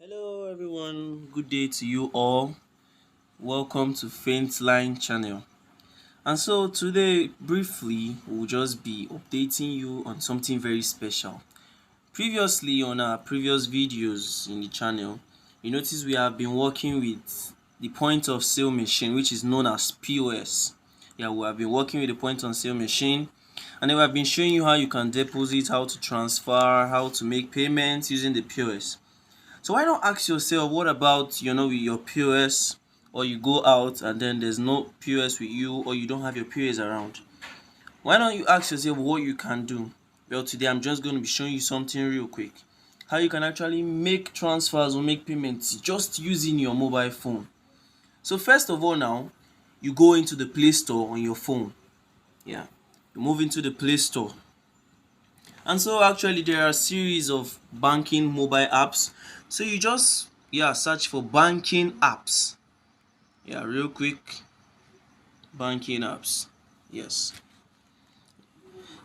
Hello everyone, good day to you all. Welcome to Faint Line channel. And so today briefly we'll just be updating you on something very special. Previously on our previous videos in the channel, you notice we have been working with the point of sale machine, which is known as POS. Yeah, we have been working with the point of sale machine, and then we have been showing you how you can deposit, how to transfer, how to make payments using the POS. So why not ask yourself, what about with your POS, or you go out and then there's no POS with you, or you don't have your POS around? Why don't you ask yourself what you can do? Well, today I'm just going to be showing you something real quick. How you can actually make transfers or make payments just using your mobile phone. So first of all now, you go into the Play Store on your phone. Yeah. You move into the Play Store. And so actually there are a series of banking mobile apps. So you just search for banking apps. Yeah, real quick, banking apps. Yes.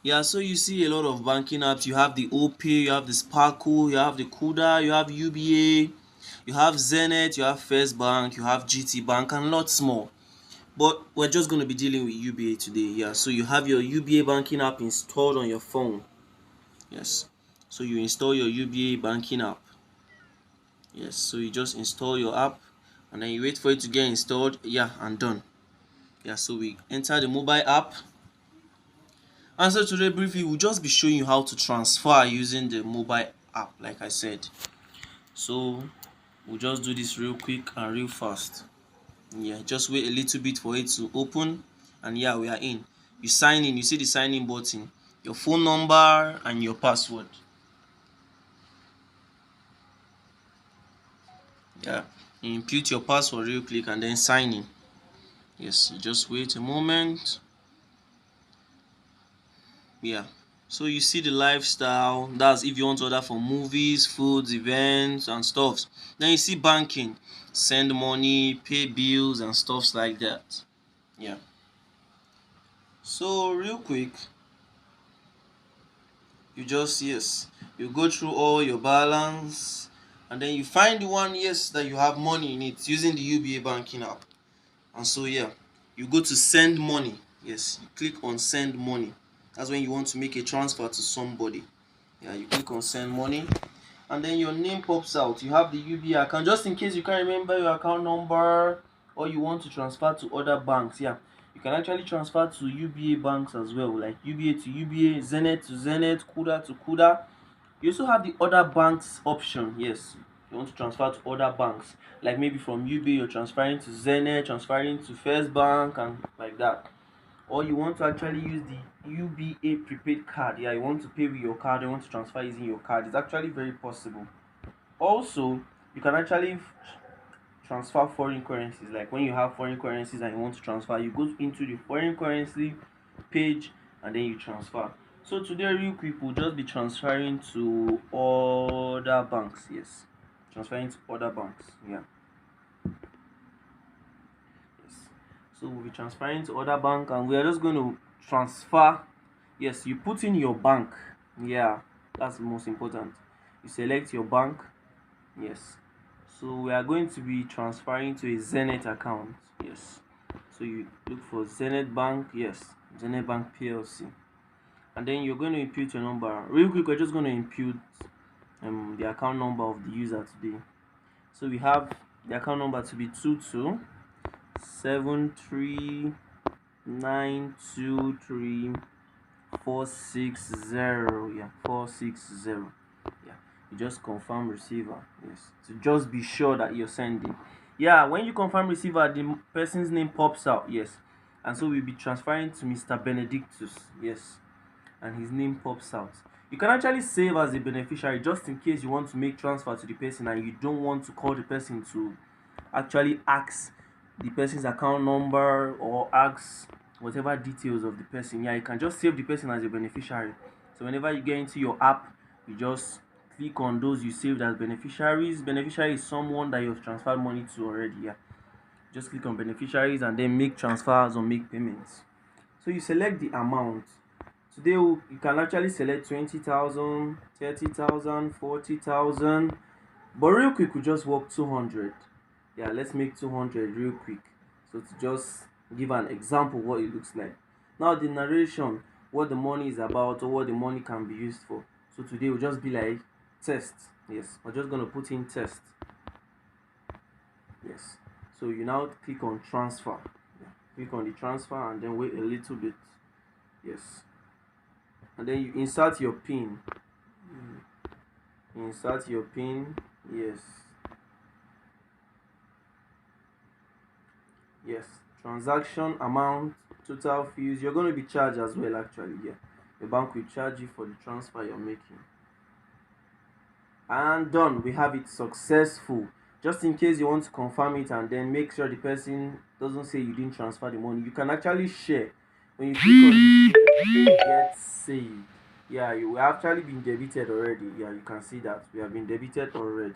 Yeah, so you see a lot of banking apps. You have the OPay, you have the Sparkle, you have the Kuda, you have UBA, you have Zenith, you have First Bank, you have GT Bank, and lots more. But we're just going to be dealing with UBA today. Yeah, so you have your UBA banking app installed on your phone. Yes. So you install your UBA banking app. Yes, so you just install your app and then you wait for it to get installed. Yeah, and done. Yeah, so we enter the mobile app. And so today briefly we'll just be showing you how to transfer using the mobile app, like I said. So we'll just do this real quick and real fast. Yeah, just wait a little bit for it to open, and yeah, we are in. You sign in, you see the sign in button, your phone number and your password. Yeah, you input your password real quick and then sign in. Yes, you just wait a moment. Yeah, so you see the lifestyle, that's if you want to order for movies, foods, events and stuffs. Then you see banking, send money, pay bills and stuffs like that. Yeah, so real quick, you just you go through all your balance, and then you find the one that you have money in it using the UBA banking app. And so yeah, you go to send money. Yes, you click on send money. That's when you want to make a transfer to somebody. Yeah, you click on send money, and then your name pops out. You have the UBA account, just in case you can't remember your account number or you want to transfer to other banks. Yeah, you can actually transfer to UBA banks as well, like UBA to UBA, Zenith to Zenith, Kuda to Kuda. You also have the other banks option. Yes, you want to transfer to other banks, like maybe from UBA you're transferring to Zenith, transferring to First Bank and like that. Or you want to actually use the UBA prepaid card. Yeah, you want to pay with your card, you want to transfer using your card. It's actually very possible. Also, you can actually transfer foreign currencies. Like when you have foreign currencies and you want to transfer, you go into the foreign currency page and then you transfer. So today real quick we'll just be transferring to other banks. Yes, transferring to other banks. Yeah, yes. So we'll be transferring to other bank and we are just going to transfer. Yes, you put in your bank. Yeah, that's the most important. You select your bank. Yes, so we are going to be transferring to a Zenith account. Yes, so you look for Zenith Bank. Yes, Zenith Bank PLC, and then you're going to input your number real quick. We're just going to input the account number of the user today. So we have the account number to be 2273923460. Yeah, 460. Yeah, you just confirm receiver. Yes, to just be sure that you're sending. Yeah, when you confirm receiver, the person's name pops out. Yes, and so we'll be transferring to Mr. Benedictus. Yes, and his name pops out. You can actually save as a beneficiary just in case you want to make transfer to the person and you don't want to call the person to actually ask the person's account number or ask whatever details of the person. Yeah, you can just save the person as a beneficiary. So whenever you get into your app, you just click on those you saved as beneficiaries. Beneficiary is someone that you've transferred money to already. Yeah, just click on beneficiaries and then make transfers or make payments. So you select the amount. Today you can actually select 20,000, 30,000, 40,000. But real quick, we just work 200. Yeah, let's make 200 real quick. So to just give an example what it looks like. Now the narration, what the money is about or what the money can be used for. So today will just be like test. Yes, we're just gonna put in test. Yes. So you now click on transfer. Yeah. Click on the transfer and then wait a little bit. Yes. And then you insert your pin. Insert your pin. Yes. Yes. Transaction amount, total fees. You're going to be charged as well, actually. Yeah. The bank will charge you for the transfer you're making. And done. We have it successful. Just in case you want to confirm it and then make sure the person doesn't say you didn't transfer the money, you can actually share. When you click on the get saved, yeah, you have actually been debited already. Yeah, you can see that we have been debited already.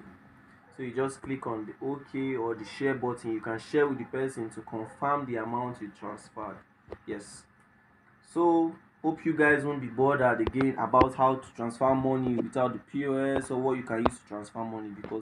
So you just click on the OK or the share button. You can share with the person to confirm the amount you transferred. Yes. So hope you guys won't be bothered again about how to transfer money without the POS or what you can use to transfer money, because